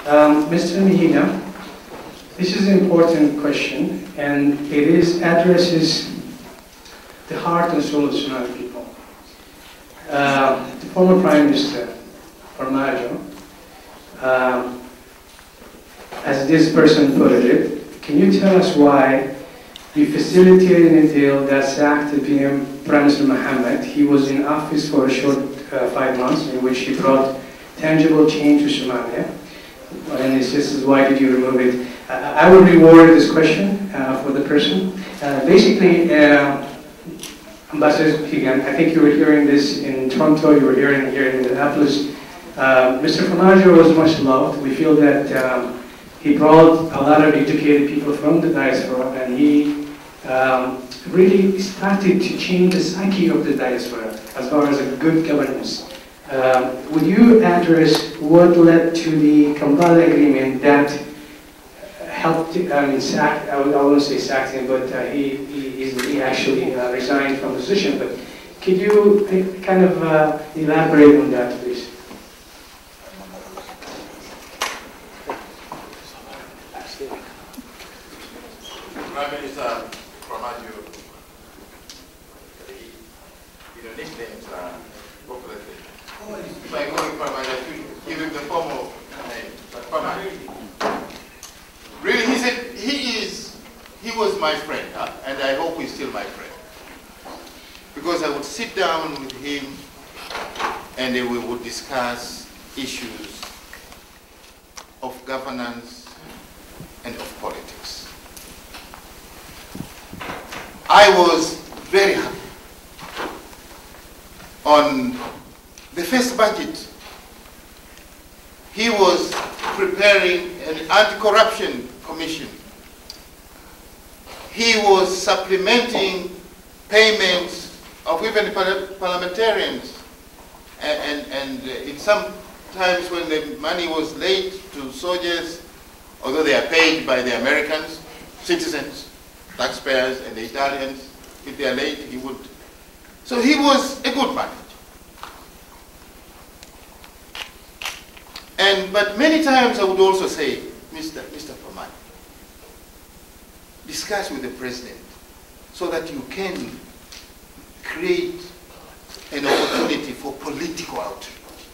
Mr. Mihina, this is an important question, and addresses the heart and soul of Somali people. The former Prime Minister, Farmajo, as this person put it, can you tell us why you facilitated a deal that sacked the PM Prime Minister Mohammed? He was in office for a short 5 months, in which he brought tangible change to Somalia. And it's just, why did you remove it? I would reward this question for the person. Basically, Ambassador Higan, I think you were hearing this in Toronto, you were hearing it here in Minneapolis. Mr. Farmajo was much loved. We feel that he brought a lot of educated people from the diaspora, and he really started to change the psyche of the diaspora as far as a good governance. Would you address what led to the Kampala Agreement that helped, sack, I wouldn't say sacked him, but he actually resigned from the position. But could you kind of elaborate on that, please? Prime Minister Farmajo, nicknames are popular things. If I go with Farmajo, I should give him the formal name. But Farmajo, really, he was my friend, and I hope he's still my friend. Because I would sit down with him, and we would discuss issues of governance and of politics. I was very happy. On the first budget, he was preparing an anti-corruption commission. He was supplementing payments of even parliamentarians. And in some times when the money was late to soldiers, although they are paid by the Americans, citizens, taxpayers, and the Italians, if they are late, he would. So he was a good manager. But many times I would also say, Mr. Farmajo, discuss with the president so that you can create an opportunity for political outreach.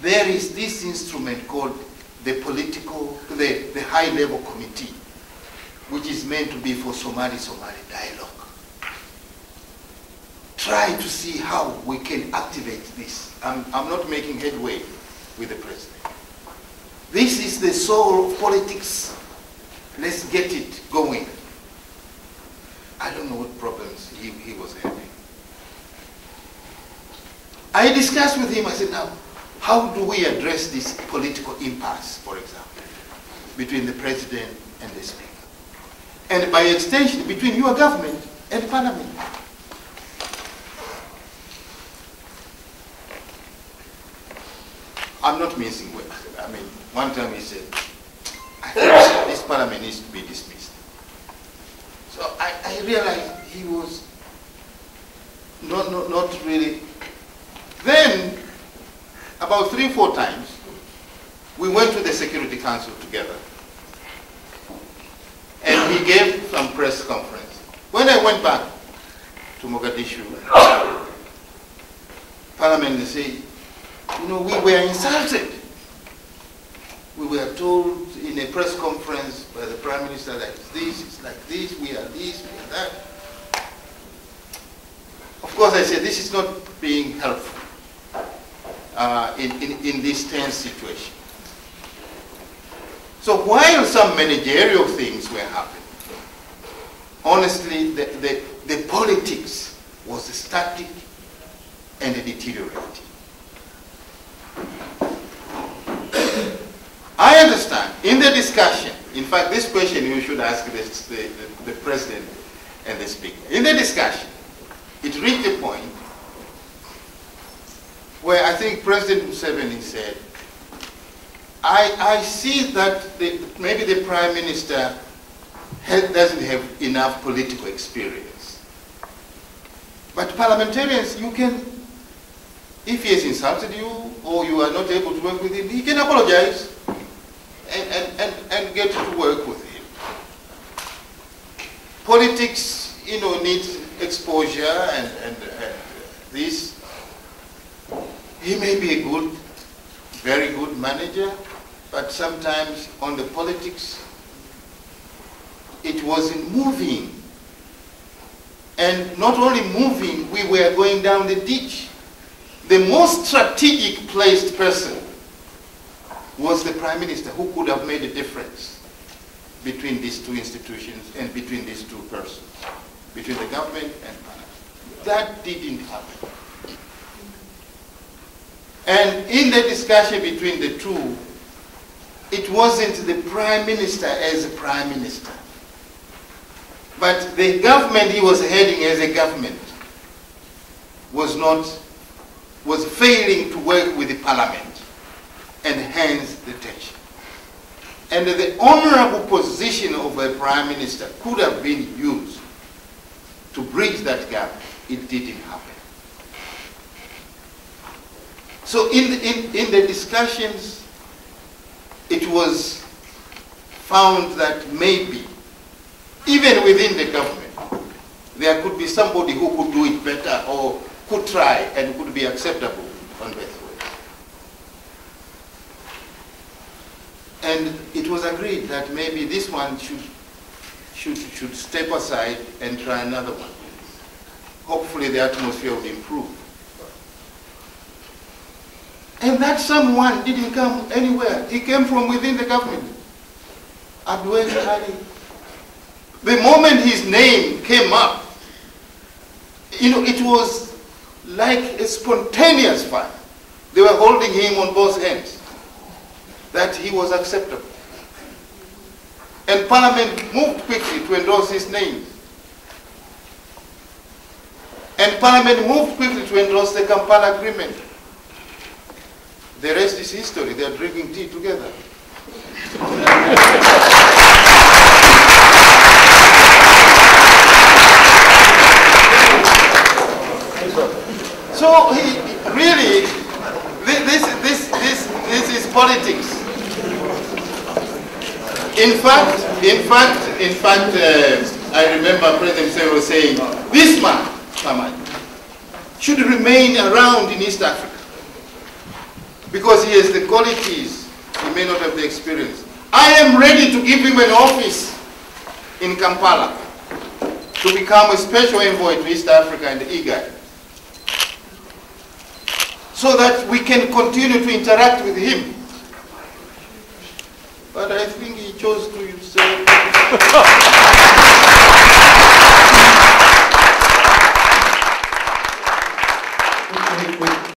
There is this instrument called the high-level committee, which is meant to be for Somali-Somali dialogue. Try to see how we can activate this. I'm not making headway with the president. This is the soul of politics. Let's get it going. I don't know what problems he was having. I discussed with him, I said, now, how do we address this political impasse, for example, between the president and the speaker? And by extension, between your government and parliament. I'm not mincing words. I mean, one time he said, I think this parliament needs to be dismissed. So I realized he was not really. Then, about 3 or 4 times, we went to the Security Council together. And he gave some press conference. When I went back to Mogadishu, Parliament, they say, you know, we were insulted. We were told in a press conference by the Prime Minister that it's like this, we are that. Of course, I said, this is not being helpful in this tense situation. So while some managerial things were happening, honestly, the politics was static and deteriorating. I understand, in the discussion, in fact, this question you should ask the president and the speaker. In the discussion, it reached a point where I think President Museveni said, I see that maybe the Prime Minister doesn't have enough political experience. But parliamentarians, you can, if he has insulted you or you are not able to work with him, he can apologize. and get to work with him. Politics, you know, needs exposure and this. He may be a good, very good manager, but sometimes on the politics, it wasn't moving. And not only moving, we were going down the ditch. The most strategic placed person was the Prime Minister, who could have made a difference between these two institutions and between these two persons, between the government and Parliament. That didn't happen. And in the discussion between the two, it wasn't the Prime Minister as a Prime Minister, but the government he was heading as a government was failing to work with the Parliament, and hence the tension. And the honorable position of a Prime Minister could have been used to bridge that gap. It didn't happen. So in the discussions, it was found that maybe, even within the government, there could be somebody who could do it better or could try and could be acceptable on both ways. And it was agreed that maybe this one should step aside and try another one. Hopefully the atmosphere would improve. And that someone didn't come anywhere. He came from within the government. Abdul Ali. The moment his name came up, you know, it was like a spontaneous fire. They were holding him on both hands, that he was acceptable. And Parliament moved quickly to endorse his name. And Parliament moved quickly to endorse the Kampala Agreement. The rest is history. They are drinking tea together. So he really, this is politics. In fact, I remember President Museveni was saying, this man, Kamani, should remain around in East Africa because he has the qualities. He may not have the experience. I am ready to give him an office in Kampala to become a special envoy to East Africa and the IGAD, so that we can continue to interact with him. But I think he chose to say